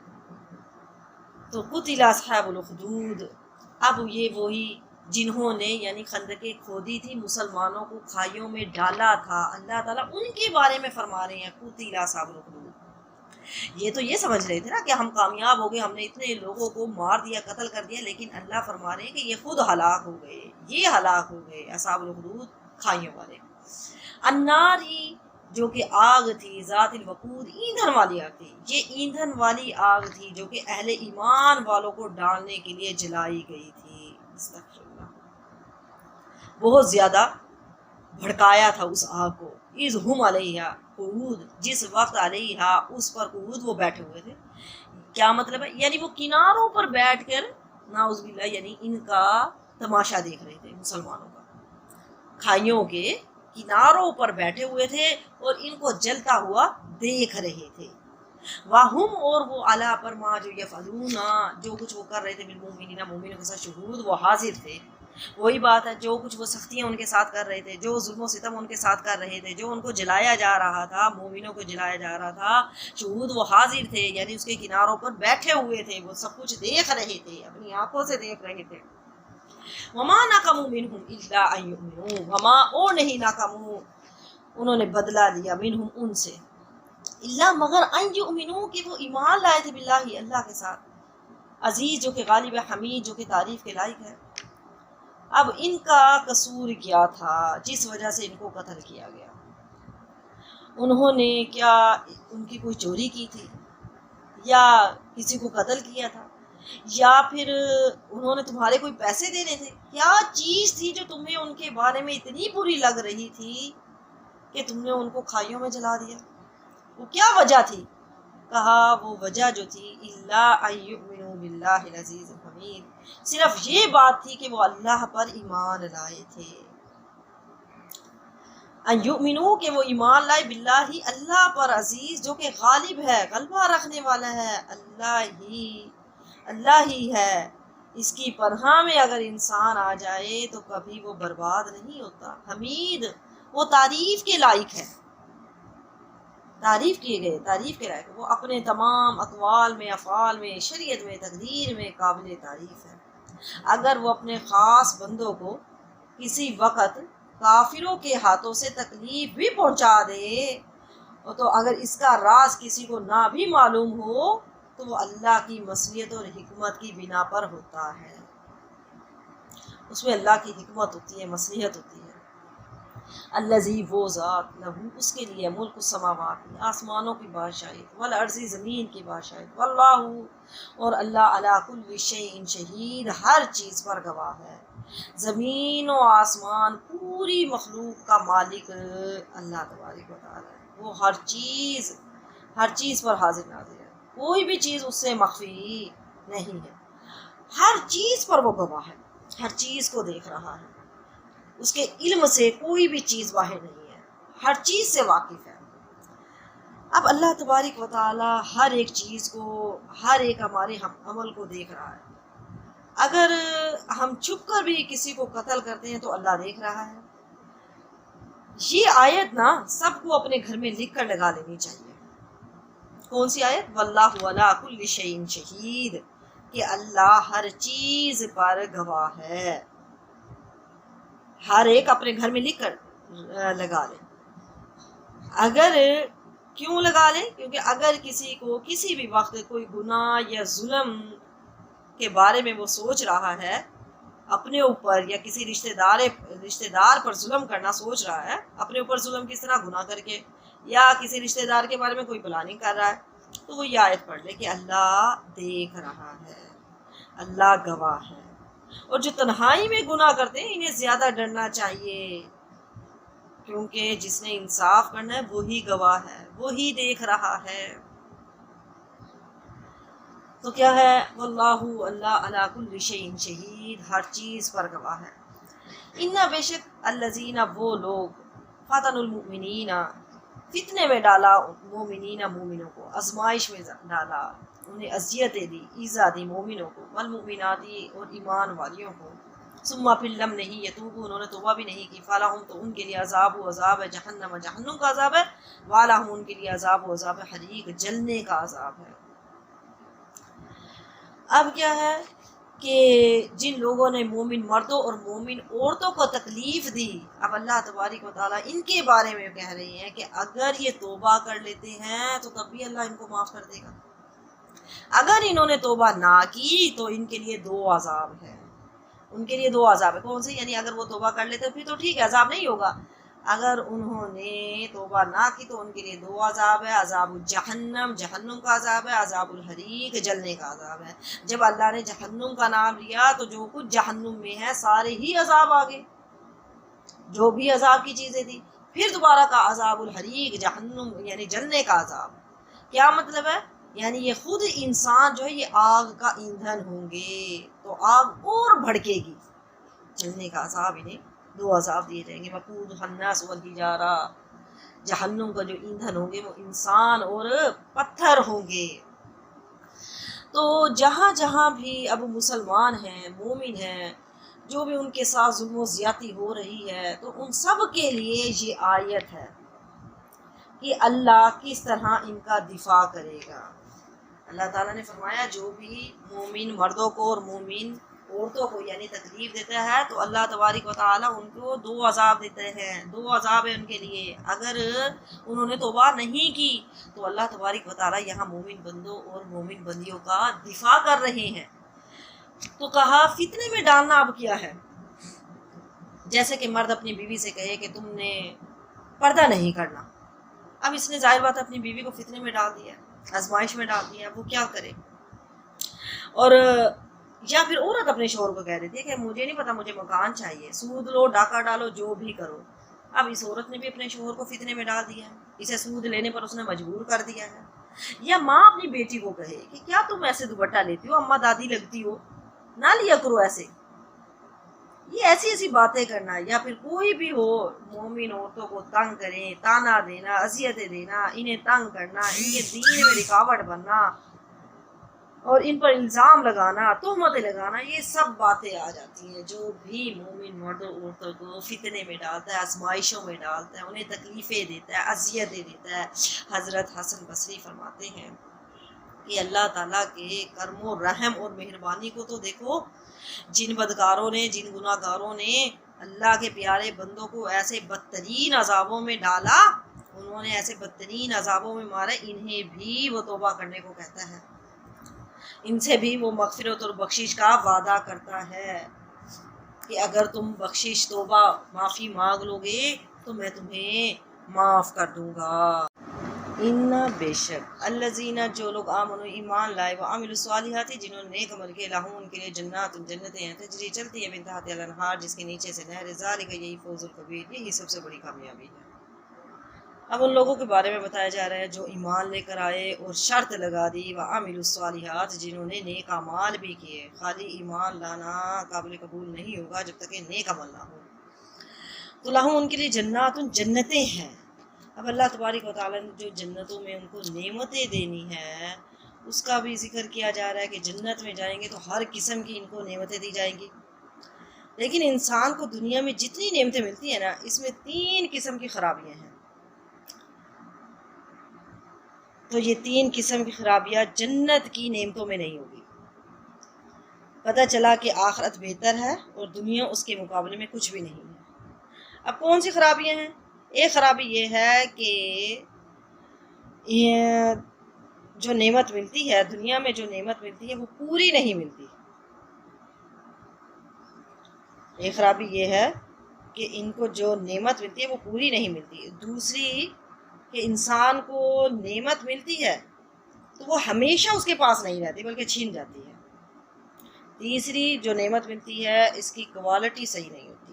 تو قتل اصحاب الاخدود، اب یہ وہی جنہوں نے یعنی خندقیں کھودی تھی، مسلمانوں کو کھائیوں میں ڈالا تھا، اللہ تعالیٰ ان کے بارے میں فرما رہے ہیں قتل اصحاب الاخدود۔ یہ تو یہ سمجھ رہے تھے نا کہ ہم کامیاب ہو گئے، ہم نے اتنے لوگوں کو مار دیا، قتل کر دیا، لیکن اللہ فرما رہے ہیں کہ یہ خود ہلاک ہو گئے، یہ ہلاک ہو گئے اصحاب الاخدود کھائیوں والے۔ النار ہی جو کہ آگ تھی، ذات الوقود ایندھن والی آگ تھی، یہ ایندھن والی آگ تھی جو کہ اہل ایمان والوں کو ڈالنے کے لیے جلائی گئی تھی۔ استغفر اللہ، بہت زیادہ بھڑکایا تھا اس آگ کو۔ اذ ہم علیہا قعود، جس وقت علیہا اس پر قعود وہ بیٹھے ہوئے تھے۔ کیا مطلب ہے؟ یعنی وہ کناروں پر بیٹھ کر نعوذ باللہ یعنی ان کا تماشا دیکھ رہے تھے، مسلمانوں کا، کھائیوں کے کناروں پر بیٹھے ہوئے تھے اور ان کو جلتا ہوا دیکھ رہے تھے۔ واہم، اور وہ علی پر ما جو یفعلون، جو کچھ وہ کر رہے تھے، بالمؤمنین مومنوں کے ساتھ شہود، وہ حاضر تھے۔ وہی بات ہے، جو کچھ وہ سختیاں ان کے ساتھ کر رہے تھے، جو ظلم و ستم ان کے ساتھ کر رہے تھے، جو ان کو جلایا جا رہا تھا، مومنوں کو جلایا جا رہا تھا، شہود وہ حاضر تھے، یعنی اس کے کناروں پر بیٹھے ہوئے تھے، وہ سب کچھ دیکھ رہے تھے، اپنی آنکھوں سے دیکھ رہے تھے۔ وما نقموا منہم الا ان یؤمنوا، وما اور نہیں ناکموا انہوں نے بدلہ لیا، منہم ان سے، الا مگر ان یؤمنوا کہ وہ ایمان لائے تھے، باللہ اللہ کے ساتھ، عزیز جو کہ غالب ہے، حمید جو کہ تعریف کے لائق ہے۔ اب ان کا قصور کیا تھا جس وجہ سے ان کو قتل کیا گیا؟ انہوں نے کیا ان کی کوئی چوری کی تھی، یا کسی کو قتل کیا تھا، یا پھر انہوں نے تمہارے کوئی پیسے دینے تھے؟ کیا چیز تھی جو تمہیں ان کے بارے میں اتنی بری لگ رہی تھی کہ تم نے ان کو کھائیوں میں جلا دیا؟ وہ کیا وجہ تھی؟ کہا وہ وجہ جو تھی، الا ان یؤمنوا باللہ العزیز الحمید، صرف یہ بات تھی کہ وہ اللہ پر ایمان لائے تھے۔ ان یؤمنوا کہ وہ ایمان لائے، باللہ اللہ پر، عزیز جو کہ غالب ہے، غلبہ رکھنے والا ہے، اللہ ہی ہے، اس کی پناہ میں اگر انسان آ جائے تو کبھی وہ برباد نہیں ہوتا۔ حمید وہ تعریف کے لائق ہے، تعریف کیے گئے، تعریف کے لائق، وہ اپنے تمام اقوال میں، افعال میں، شریعت میں، تقدیر میں قابل تعریف ہے۔ اگر وہ اپنے خاص بندوں کو کسی وقت کافروں کے ہاتھوں سے تکلیف بھی پہنچا دے، تو اگر اس کا راز کسی کو نہ بھی معلوم ہو تو وہ اللہ کی مصلحت اور حکمت کی بنا پر ہوتا ہے، اس میں اللہ کی حکمت ہوتی ہے، مصلحت ہوتی ہے۔ الذی وہ ذات، لہو اس کے لیے، ملک السماوات آسمانوں کی بادشاہیت، والارض زمین کی بادشاہیت، واللہ اور اللہ علی کل شیء شہید ہر چیز پر گواہ ہے۔ زمین و آسمان پوری مخلوق کا مالک اللہ تبارک و تعالی ہے، وہ ہر چیز پر حاضر ناظر ہے، کوئی بھی چیز اس سے مخفی نہیں ہے، ہر چیز پر وہ گواہ ہے، ہر چیز کو دیکھ رہا ہے، اس کے علم سے کوئی بھی چیز باہر نہیں ہے، ہر چیز سے واقف ہے۔ اب اللہ تبارک و تعالی ہر ایک چیز کو، ہر ایک ہمارے عمل کو دیکھ رہا ہے۔ اگر ہم چھپ کر بھی کسی کو قتل کرتے ہیں تو اللہ دیکھ رہا ہے۔ یہ آیت نا سب کو اپنے گھر میں لکھ کر لگا لینی چاہیے۔ کون سی آیت؟ واللہ علی کل شیء شہید، کہ اللہ ہر چیز پر گواہ ہے۔ ہر ایک اپنے گھر میں لکھ کر لگا لے۔ اگر کیوں لگا لے؟ کیونکہ اگر کسی کو کسی بھی وقت کوئی گناہ یا ظلم کے بارے میں وہ سوچ رہا ہے اپنے اوپر، یا کسی رشتہ دار پر ظلم کرنا سوچ رہا ہے، اپنے اوپر ظلم کس طرح؟ گناہ کر کے، یا کسی رشتہ دار کے بارے میں کوئی پلاننگ کر رہا ہے، تو وہ یہ آیت پڑھ لے کہ اللہ دیکھ رہا ہے، اللہ گواہ ہے۔ اور جو تنہائی میں گناہ کرتے ہیں انہیں زیادہ ڈرنا چاہیے، کیونکہ جس نے انصاف کرنا ہے وہی گواہ ہے، وہی دیکھ رہا ہے۔ تو کیا ہے؟ واللہ اللہ علی کل شیء شہید ہر چیز پر گواہ ہے۔ ان بے شک الذین وہ لوگ، فتن المؤمنین فتنے میں ڈالا مومنین مومنوں کو، آزمائش میں ڈالا، انہیں اذیتیں دی، ایذا دی مومنوں کو، والمؤمنات اور ایمان والیوں کو، ثم پھر لم نہیں یتوبوا انہوں نے توبہ بھی نہیں کی، فلہم تو ان کے لیے عذاب ہے جہنم، جہنم کا عذاب ہے، والہم ان کے لیے عذاب حریق جلنے کا عذاب ہے۔ اب کیا ہے کہ جن لوگوں نے مومن مردوں اور مومن عورتوں کو تکلیف دی، اب اللہ تبارک و تعالیٰ ان کے بارے میں کہہ رہی ہیں کہ اگر یہ توبہ کر لیتے ہیں تو تب بھی اللہ ان کو معاف کر دے گا، اگر انہوں نے توبہ نہ کی تو ان کے لیے 2 عذاب ہیں، ان کے لیے 2 عذاب ہے۔ کون سے؟ یعنی اگر وہ توبہ کر لیتے پھر تو ٹھیک ہے، عذاب نہیں ہوگا، اگر انہوں نے توبہ نہ کی تو ان کے لیے 2 عذاب ہے، عذاب الجہنم، جہنم کا عذاب ہے، عذاب الحریق، جلنے کا عذاب ہے۔ جب اللہ نے جہنم کا نام لیا تو جو کچھ جہنم میں ہے سارے ہی عذاب آگے، جو بھی عذاب کی چیزیں تھی۔ پھر دوبارہ کا عذاب الحریق، جہنم یعنی جلنے کا عذاب۔ کیا مطلب ہے؟ یعنی یہ خود انسان جو ہے یہ آگ کا ایندھن ہوں گے، تو آگ اور بھڑکے گی، جلنے کا عذاب انہیں 2 عذاب دیے جائیں گے۔ وقود الناس والحجارہ، جہنم کا جو ایندھن ہوں گے وہ انسان اور پتھر ہوں گے۔ تو جہاں جہاں بھی اب مسلمان ہیں، مومن ہیں، جو بھی ان کے ساتھ ظلم و زیادتی ہو رہی ہے، تو ان سب کے لیے یہ آیت ہے کہ اللہ کس طرح ان کا دفاع کرے گا۔ اللہ تعالیٰ نے فرمایا جو بھی مومن مردوں کو اور مومن عورتوں کو یعنی تکلیف دیتا ہے تو اللہ تبارک و تعالیٰ ان کو 2 عذاب دیتے ہیں، 2 عذاب ہیں ان کے لیے۔ اگر انہوں نے توبہ نہیں کی تو اللہ تبارک و تعالیٰ یہاں مومن بندوں اور مومن بندیوں کا دفاع کر رہے ہیں۔ تو کہا فتنے میں ڈالنا اب کیا ہے؟ جیسے کہ مرد اپنی بیوی سے کہے کہ تم نے پردہ نہیں کرنا، اب اس نے ظاہر بات اپنی بیوی کو فتنے میں ڈال دیا، آزمائش میں ڈال دیا، وہ کیا کرے؟ اور یا پھر عورت اپنے شوہر کو کہہ دیتی ہے کہ مجھے نہیں پتا، مجھے مکان چاہیے، سود لو، ڈاکہ ڈالو، جو بھی کرو۔ اب اس عورت نے بھی اپنے شوہر کو فتنے میں ڈال دیا ہے، اسے سود لینے پر اس نے مجبور کر دیا ہے۔ یا ماں اپنی بیٹی کو کہے کہ کیا تم ایسے دوپٹہ لیتی ہو، اماں دادی لگتی ہو، نہ لیا کرو ایسے، یہ ایسی ایسی باتیں کرنا۔ یا پھر کوئی بھی ہو مومن عورتوں کو تنگ کریں، تانا دینا، اذیتیں دینا، انہیں تنگ کرنا، ان کے دین میں رکاوٹ بننا اور ان پر الزام لگانا، تہمتیں لگانا، یہ سب باتیں آ جاتی ہیں جو بھی مومن مردوں عورتوں کو فتنے میں ڈالتا ہے، آزمائشوں میں ڈالتا ہے، انہیں تکلیفیں دیتا ہے، اذیتیں دیتا ہے۔ حضرت حسن بصری فرماتے ہیں کہ اللہ تعالیٰ کے کرم و رحم اور مہربانی کو تو دیکھو، جن بدکاروں نے، جن گناہ گاروں نے اللہ کے پیارے بندوں کو ایسے بدترین عذابوں میں ڈالا، انہوں نے ایسے بدترین عذابوں میں مارا، انہیں بھی وہ توبہ کرنے کو کہتا ہے، ان سے بھی وہ مغفرت اور بخشش کا وعدہ کرتا ہے کہ اگر تم بخشش، توبہ، معافی مانگ لو گے تو میں تمہیں معاف کر دوں گا۔ ان بے شک الذین، جو لوگ آمنوا ایمان لائے، وعملوا الصالحات، جنہوں نے نیک عمل کیے، لہم ان کے لیے جنات، جنتیں ہیں، تجری چلتی ہے من تحتہا الانہار، جس کے نیچے سے نہر، ذالک یہی فوز الکبیر، یہی سب سے بڑی کامیابی ہے۔ اب ان لوگوں کے بارے میں بتایا جا رہا ہے جو ایمان لے کر آئے اور شرط لگا دی، وعملوا الصالحات، جنہوں نے نیک اعمال بھی کیے۔ خالی ایمان لانا قابل قبول نہیں ہوگا جب تک کہ نیک عمل نہ ہو۔ تو لہم ان کے لیے جنات، جنتیں ہیں۔ اب اللہ تبارک و تعالیٰ نے جو جنتوں میں ان کو نعمتیں دینی ہے اس کا بھی ذکر کیا جا رہا ہے کہ جنت میں جائیں گے تو ہر قسم کی ان کو نعمتیں دی جائیں گی۔ لیکن انسان کو دنیا میں جتنی نعمتیں ملتی ہیں نا، اس میں 3 قسم کی خرابیاں ہیں۔ تو یہ 3 قسم کی خرابیاں جنت کی نعمتوں میں نہیں ہوگی۔ پتہ چلا کہ آخرت بہتر ہے اور دنیا اس کے مقابلے میں کچھ بھی نہیں ہے۔ اب کون سی خرابیاں ہیں؟ ایک خرابی یہ ہے کہ جو نعمت ملتی ہے دنیا میں، جو نعمت ملتی ہے وہ پوری نہیں ملتی۔ ایک خرابی یہ ہے کہ ان کو جو نعمت ملتی ہے وہ پوری نہیں ملتی۔ دوسری کہ انسان کو نعمت ملتی ہے تو وہ ہمیشہ اس کے پاس نہیں رہتی بلکہ چھین جاتی ہے۔ تیسری جو نعمت ملتی ہے اس کی کوالٹی صحیح نہیں ہوتی۔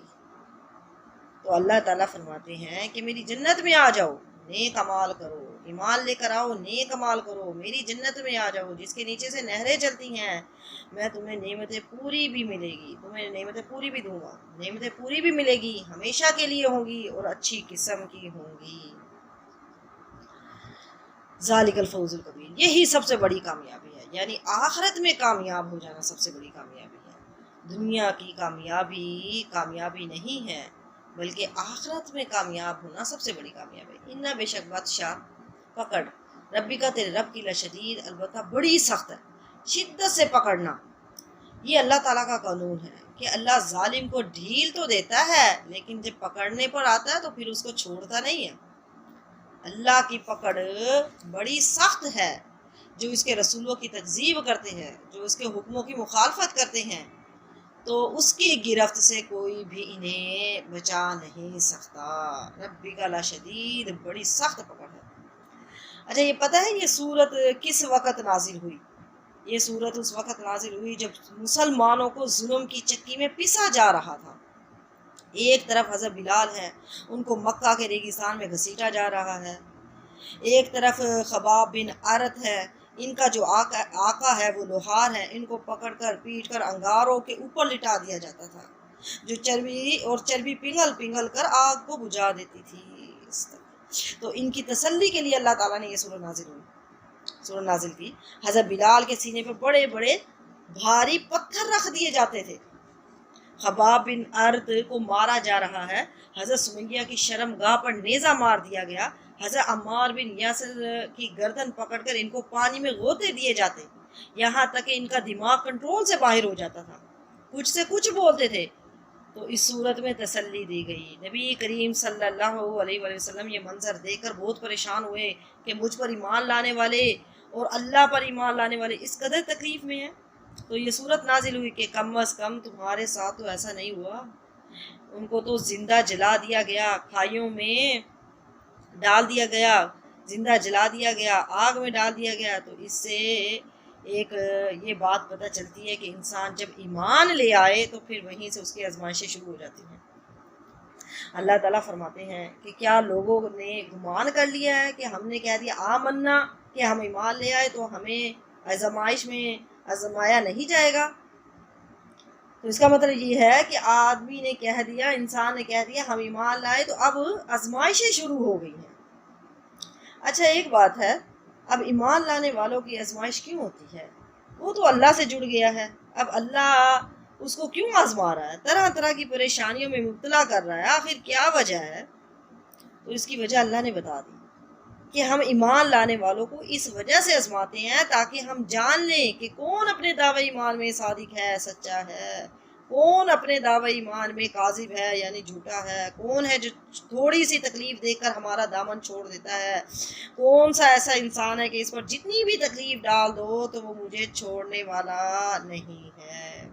تو اللہ تعالیٰ فرماتے ہیں کہ میری جنت میں آ جاؤ، نیک اعمال کرو، ایمان لے کر آؤ، نیک اعمال کرو، میری جنت میں آ جاؤ جس کے نیچے سے نہریں چلتی ہیں، میں تمہیں نعمتیں پوری بھی ملے گی، تمہیں نعمتیں پوری بھی دوں گا، نعمتیں پوری بھی ملے گی، ہمیشہ کے لیے ہوں گی اور اچھی قسم کی ہوں گی۔ ذالک الفوز الکبیر، یہی سب سے بڑی کامیابی ہے، یعنی آخرت میں کامیاب ہو جانا سب سے بڑی کامیابی ہے۔ دنیا کی کامیابی کامیابی نہیں ہے بلکہ آخرت میں کامیاب ہونا سب سے بڑی کامیابی ہے۔ ان بے شک بادشاہ پکڑ ربی کا، تیرے رب کی، لشدید، البتہ بڑی سخت ہے، شدت سے پکڑنا۔ یہ اللہ تعالیٰ کا قانون ہے کہ اللہ ظالم کو ڈھیل تو دیتا ہے لیکن جب پکڑنے پر آتا ہے تو پھر اس کو چھوڑتا نہیں ہے۔ اللہ کی پکڑ بڑی سخت ہے۔ جو اس کے رسولوں کی تکذیب کرتے ہیں، جو اس کے حکموں کی مخالفت کرتے ہیں، تو اس کی گرفت سے کوئی بھی انہیں بچا نہیں سکتا۔ ربک لشدید، بڑی سخت پکڑ ہے۔ اچھا، یہ پتہ ہے یہ سورت کس وقت نازل ہوئی؟ یہ سورت اس وقت نازل ہوئی جب مسلمانوں کو ظلم کی چکی میں پسا جا رہا تھا۔ ایک طرف حضرت بلال ہے، ان کو مکہ کے ریگستان میں گھسیٹا جا رہا ہے، ایک طرف خباب بن عرت ہے، ان کا جو آقا ہے وہ لوہار ہے، ان کو پکڑ کر پیٹ کر انگاروں کے اوپر لٹا دیا جاتا تھا جو چربی پنگھل کر آگ کو بجھا دیتی تھی۔ اس طرح تو ان کی تسلی کے لیے اللہ تعالیٰ نے یہ سورہ نازل کی۔ حضرت بلال کے سینے پہ بڑے بڑے بھاری پتھر رکھ دیے جاتے تھے۔ خباب بن ارد کو مارا جا رہا ہے، حضرت سمیہ کی شرمگاہ پر نیزہ مار دیا گیا، حضرت عمار بن یاسر کی گردن پکڑ کر ان کو پانی میں غوطے دیے جاتے، یہاں تک کہ ان کا دماغ کنٹرول سے باہر ہو جاتا تھا، کچھ سے کچھ بولتے تھے۔ تو اس صورت میں تسلی دی گئی۔ نبی کریم صلی اللہ علیہ وسلم یہ منظر دیکھ کر بہت پریشان ہوئے کہ مجھ پر ایمان لانے والے اور اللہ پر ایمان لانے والے اس قدر تکلیف میں ہیں۔ تو یہ صورت نازل ہوئی کہ کم از کم تمہارے ساتھ تو ایسا نہیں ہوا، ان کو تو زندہ جلا دیا گیا، کھائیوں میں ڈال دیا گیا، زندہ جلا دیا گیا، آگ میں ڈال دیا گیا۔ تو اس سے ایک یہ بات پتہ چلتی ہے کہ انسان جب ایمان لے آئے تو پھر وہیں سے اس کی آزمائشیں شروع ہو جاتی ہیں۔ اللہ تعالیٰ فرماتے ہیں کہ کیا لوگوں نے گمان کر لیا ہے کہ ہم نے کہہ دیا آمنا کہ ہم ایمان لے آئے تو ہمیں آزمائش میں آزمایا نہیں جائے گا؟ تو اس کا مطلب یہ ہے کہ آدمی نے کہہ دیا، انسان نے کہہ دیا ہم ایمان لائے تو اب آزمائشیں شروع ہو گئی ہیں۔ اچھا، ایک بات ہے، اب ایمان لانے والوں کی آزمائش کیوں ہوتی ہے؟ وہ تو اللہ سے جڑ گیا ہے، اب اللہ اس کو کیوں آزما رہا ہے، طرح طرح کی پریشانیوں میں مبتلا کر رہا ہے، آخر کیا وجہ ہے؟ تو اس کی وجہ اللہ نے بتا دی کہ ہم ایمان لانے والوں کو اس وجہ سے آزماتے ہیں تاکہ ہم جان لیں کہ کون اپنے دعوی ایمان میں صادق ہے، سچا ہے، کون اپنے دعوی ایمان میں کاذب ہے یعنی جھوٹا ہے، کون ہے جو تھوڑی سی تکلیف دے کر ہمارا دامن چھوڑ دیتا ہے، کون سا ایسا انسان ہے کہ اس پر جتنی بھی تکلیف ڈال دو تو وہ مجھے چھوڑنے والا نہیں ہے۔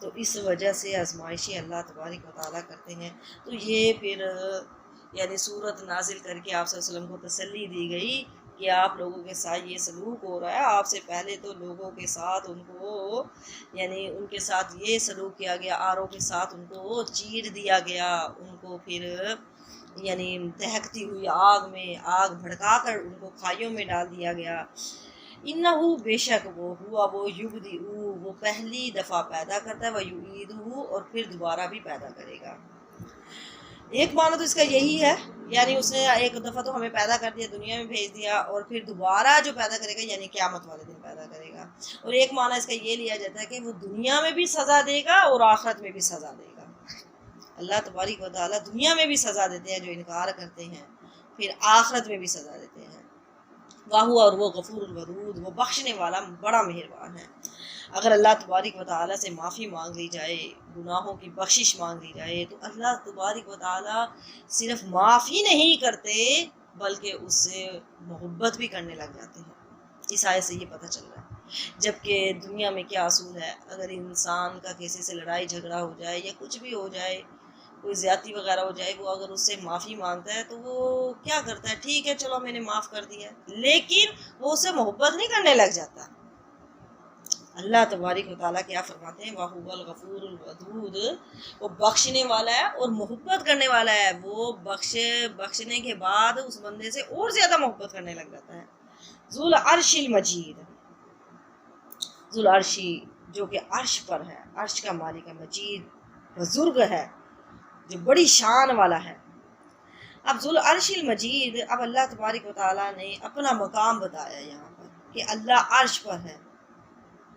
تو اس وجہ سے آزمائشیں اللہ تبارک و تعالیٰ کرتے ہیں۔ تو یہ پھر یعنی صورت نازل کر کے آپ صلی اللہ علیہ وسلم کو تسلی دی گئی کہ آپ لوگوں کے ساتھ یہ سلوک ہو رہا ہے، آپ سے پہلے تو لوگوں کے ساتھ ان کو یعنی ان کے ساتھ یہ سلوک کیا گیا، آروں کے ساتھ ان کو چیر دیا گیا، ان کو پھر یعنی دہکتی ہوئی آگ میں آگ بھڑکا کر ان کو کھائیوں میں ڈال دیا گیا۔ انہو بے شک وہ ہوا وہ یبدئو، وہ پہلی دفعہ پیدا کرتا ہے، وہ یعیدہ اور پھر دوبارہ بھی پیدا کرے گا۔ ایک معنی تو اس کا یہی ہے، یعنی اس نے ایک دفعہ تو ہمیں پیدا کر دیا، دنیا میں بھیج دیا، اور پھر دوبارہ جو پیدا کرے گا یعنی قیامت والے دن پیدا کرے گا۔ اور ایک معنی اس کا یہ لیا جاتا ہے کہ وہ دنیا میں بھی سزا دے گا اور آخرت میں بھی سزا دے گا۔ اللہ تبارک و تعالیٰ دنیا میں بھی سزا دیتے ہیں جو انکار کرتے ہیں، پھر آخرت میں بھی سزا دیتے ہیں۔ واہو، اور وہ غفور الودود، وہ بخشنے والا بڑا مہربان ہے۔ اگر اللہ تبارک و تعالیٰ سے معافی مانگ لی جائے، گناہوں کی بخشش مانگ لی جائے، تو اللہ تبارک و تعالیٰ صرف معافی نہیں کرتے بلکہ اس سے محبت بھی کرنے لگ جاتے ہیں۔ اس آیت سے یہ پتہ چل رہا ہے۔ جبکہ دنیا میں کیا اصول ہے، اگر انسان کا کسی سے لڑائی جھگڑا ہو جائے یا کچھ بھی ہو جائے، کوئی زیادتی وغیرہ ہو جائے، وہ اگر اس سے معافی مانگتا ہے تو وہ کیا کرتا ہے، ٹھیک ہے چلو میں نے معاف کر دیا، لیکن وہ اسے محبت نہیں کرنے لگ جاتا۔ اللہ تبارک و تعالیٰ کیا فرماتے ہیں، وَهُوَ الْغَفُورُ الْوَدُودُ، وہ بخشنے والا ہے اور محبت کرنے والا ہے، وہ بخشنے کے بعد اس بندے سے اور زیادہ محبت کرنے لگ جاتا ہے۔ ذو العرش المجید، ذو العرشی جو کہ عرش پر ہے، عرش کا مالک ہے، مجید بزرگ ہے، جو بڑی شان والا ہے۔ اب ذو العرش المجید، اب اللہ تبارک و تعالیٰ نے اپنا مقام بتایا یہاں پر کہ اللہ عرش پر ہے،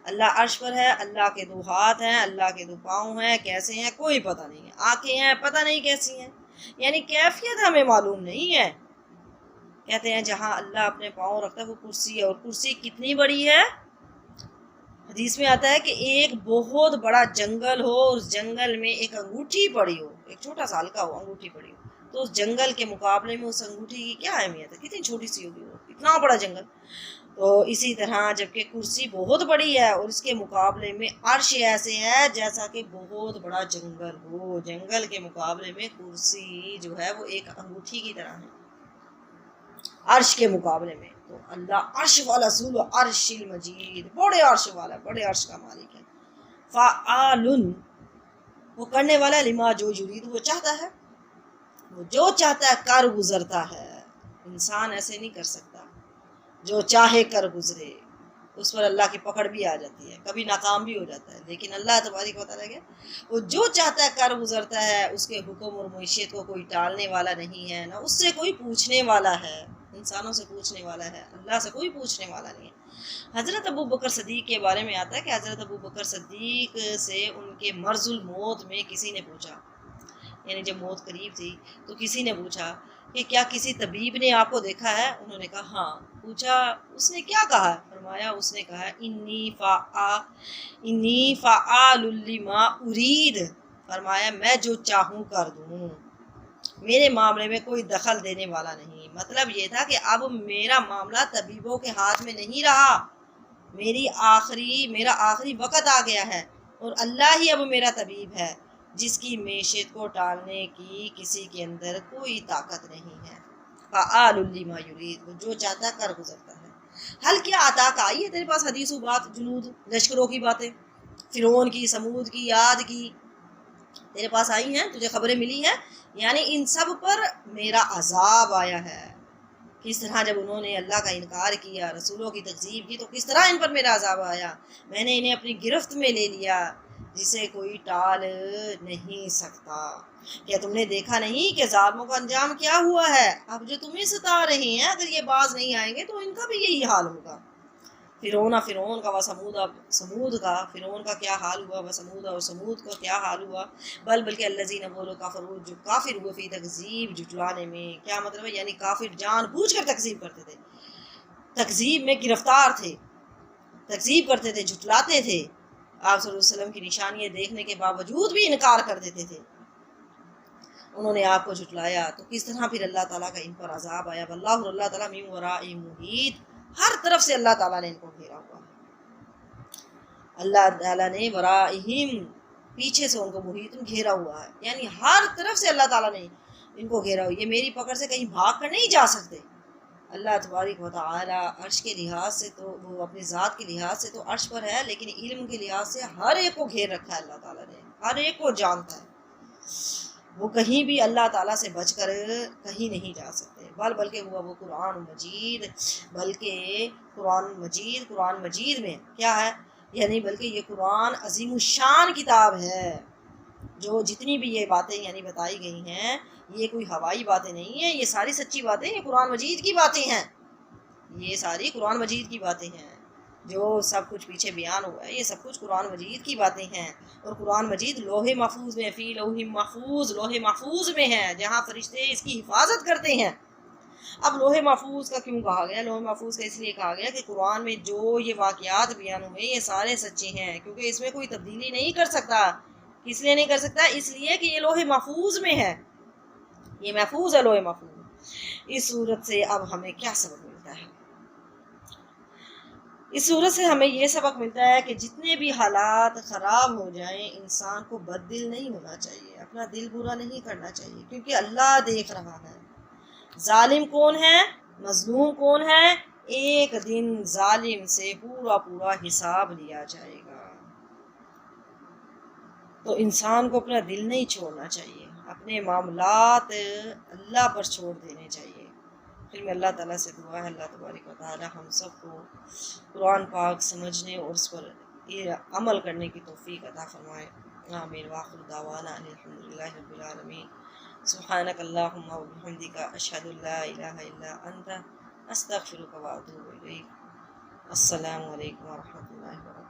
اللہ عرش پر ہے، اللہ کے دو ہاتھ ہیں، اللہ کے دو پاؤں ہیں، کیسے ہیں کوئی پتہ نہیں ہے، آنکھیں ہیں پتہ نہیں کیسی ہیں، یعنی کیفیت ہمیں معلوم نہیں ہے۔ کہتے ہیں جہاں اللہ اپنے پاؤں رکھتا ہے وہ کرسی ہے، اور کرسی کتنی بڑی ہے، حدیث میں آتا ہے کہ ایک بہت بڑا جنگل ہو، اس جنگل میں ایک انگوٹھی پڑی ہو، ایک چھوٹا سا ہلکا ہو انگوٹھی پڑی ہو، تو اس جنگل کے مقابلے میں اس انگوٹھی کی کیا اہمیت ہے، کتنی چھوٹی سی ہوگی وہ، اتنا بڑا جنگل۔ تو اسی طرح جبکہ کرسی بہت بڑی ہے اور اس کے مقابلے میں عرش ایسے ہے جیسا کہ بہت بڑا جنگل ہو، جنگل کے مقابلے میں کرسی جو ہے وہ ایک انگوٹھی کی طرح ہے عرش کے مقابلے میں۔ تو اللہ عرش والا، ذو العرش المجید، بڑے عرش والا، بڑے عرش کا مالک ہے۔ فعال، وہ کرنے والا، لما جو یرید، وہ چاہتا ہے، وہ جو چاہتا ہے کر گزرتا ہے۔ انسان ایسے نہیں کر سکتا، جو چاہے کر گزرے، اس پر اللہ کی پکڑ بھی آ جاتی ہے، کبھی ناکام بھی ہو جاتا ہے، لیکن اللہ تبارک و تعالیٰ وہ جو چاہتا ہے کر گزرتا ہے۔ اس کے حکم اور معیشت کو کوئی ٹالنے والا نہیں ہے، نہ اس سے کوئی پوچھنے والا ہے، انسانوں سے پوچھنے والا ہے، اللہ سے کوئی پوچھنے والا نہیں ہے۔ حضرت ابو بکر صدیق کے بارے میں آتا ہے کہ حضرت ابو بکر صدیق سے ان کے مرض الموت میں کسی نے پوچھا، یعنی جب موت قریب تھی تو کسی نے پوچھا کہ کیا کسی طبیب نے آپ کو دیکھا ہے؟ انہوں نے کہا ہاں۔ پوچھا اس نے کیا کہا؟ فرمایا اس نے کہا انی فعال لما ارید، فرمایا میں جو چاہوں کر دوں، میرے معاملے میں کوئی دخل دینے والا نہیں۔ مطلب یہ تھا کہ اب میرا معاملہ طبیبوں کے ہاتھ میں نہیں رہا، میرا آخری وقت آ گیا ہے اور اللہ ہی اب میرا طبیب ہے، جس کی معیشت کو ٹالنے کی کسی کے اندر کوئی طاقت نہیں ہے۔ فعال لما یرید، وہ جو چاہتا ہے کر گزرتا ہے۔ حل کیا عطا کا، آئی ہے تیرے پاس حدیث و بات، جنود لشکروں کی باتیں، فرعون کی، سمود کی، عاد کی، تیرے پاس آئی ہیں، تجھے خبریں ملی ہیں، یعنی ان سب پر میرا عذاب آیا ہے۔ کس طرح جب انہوں نے اللہ کا انکار کیا، رسولوں کی تکذیب کی، تو کس طرح ان پر میرا عذاب آیا۔ میں نے انہیں اپنی گرفت میں لے لیا، جسے کوئی ٹال نہیں سکتا۔ کیا تم نے دیکھا نہیں کہ ظالموں کا انجام کیا ہوا ہے؟ اب جو تمہیں ستا رہے ہیں، اگر یہ باز نہیں آئیں گے تو ان کا بھی یہی حال ہوگا۔ فرعون کا و سمود کا، فرعون کا کیا حال ہوا، و سمود اور سمود کا کیا حال ہوا۔ بلکہ الذین وہ لوگ کفروا، جو کافر ہوئے، فی تکذیب، جھٹلانے میں۔ کیا مطلب ہے؟ یعنی کافر جان بوجھ کر تکذیب کرتے تھے، تکذیب میں گرفتار تھے، تکذیب کرتے تھے، جھٹلاتے تھے، آپ صلی اللہ علیہ وسلم کی نشانیاں دیکھنے کے باوجود بھی انکار کر دیتے تھے۔ انہوں نے آپ کو جھٹلایا تو کس طرح پھر اللہ تعالیٰ کا ان پر عذاب آیا۔ واللہ، اللہ تعالیٰ، من ورائہم محیط، ہر طرف سے اللہ تعالیٰ نے ان کو گھیرا ہوا ہے۔ اللہ تعالیٰ نے ورائہم، پیچھے سے ان کو محیط گھیرا ہوا ہے، یعنی ہر طرف سے اللہ تعالیٰ نے ان کو گھیرا ہوا۔ یہ میری پکڑ سے کہیں بھاگ کر نہیں جا سکتے۔ اللہ تبارک و تعالیٰ عرش کے لحاظ سے تو، وہ اپنی ذات کے لحاظ سے تو عرش پر ہے، لیکن علم کے لحاظ سے ہر ایک کو گھیر رکھا ہے اللہ تعالیٰ نے، ہر ایک کو جانتا ہے۔ وہ کہیں بھی اللہ تعالیٰ سے بچ کر کہیں نہیں جا سکتے۔ بلکہ ہوا وہ قرآن مجید، بلکہ قرآن مجید میں کیا ہے، یعنی بلکہ یہ قرآن عظیم الشان کتاب ہے، جو جتنی بھی یہ باتیں یعنی بتائی گئی ہیں، یہ کوئی ہوائی باتیں نہیں ہیں، یہ ساری سچی باتیں، یہ قرآن مجید کی باتیں ہیں، یہ ساری قرآن مجید کی باتیں ہیں۔ جو سب کچھ پیچھے بیان ہوا ہے، یہ سب کچھ قرآن مجید کی باتیں ہیں۔ اور قرآن مجید لوح محفوظ میں، فی لوح محفوظ، لوح محفوظ میں ہے، جہاں فرشتے اس کی حفاظت کرتے ہیں۔ اب لوح محفوظ کا کیوں کہا گیا؟ لوح محفوظ کا اس لیے کہا گیا کہ قرآن میں جو یہ واقعات بیان ہوئے، یہ سارے سچے ہیں، کیونکہ اس میں کوئی تبدیلی نہیں کر سکتا۔ کس لیے نہیں کر سکتا؟ اس لیے کہ یہ لوح محفوظ میں ہے، یہ محفوظ ہے لوح محفوظ۔ اس صورت سے اب ہمیں کیا سبق ملتا ہے؟ اس صورت سے ہمیں یہ سبق ملتا ہے کہ جتنے بھی حالات خراب ہو جائیں، انسان کو بد دل نہیں ہونا چاہیے، اپنا دل برا نہیں کرنا چاہیے، کیونکہ اللہ دیکھ رہا ہے۔ ظالم کون ہے، مظلوم کون ہے، ایک دن ظالم سے پورا حساب لیا جائے گا۔ تو انسان کو اپنا دل نہیں چھوڑنا چاہیے، اپنے معاملات اللہ پر چھوڑ دینے چاہیے۔ پھر میں اللہ تعالیٰ سے دعا ہے، اللہ تبارک و تعالیٰ ہم سب کو قرآن پاک سمجھنے اور اس پر عمل کرنے کی توفیق عطا فرمائے۔ آمین۔ وآخر دعوانا ان الحمدللہ رب العالمین۔ سبحانک اللہم و بحمدک، اشہد ان لا الہ الا انت، استغفرک و اتوب الیک۔ السلام علیکم و رحمۃ اللہ وبرکاتہ۔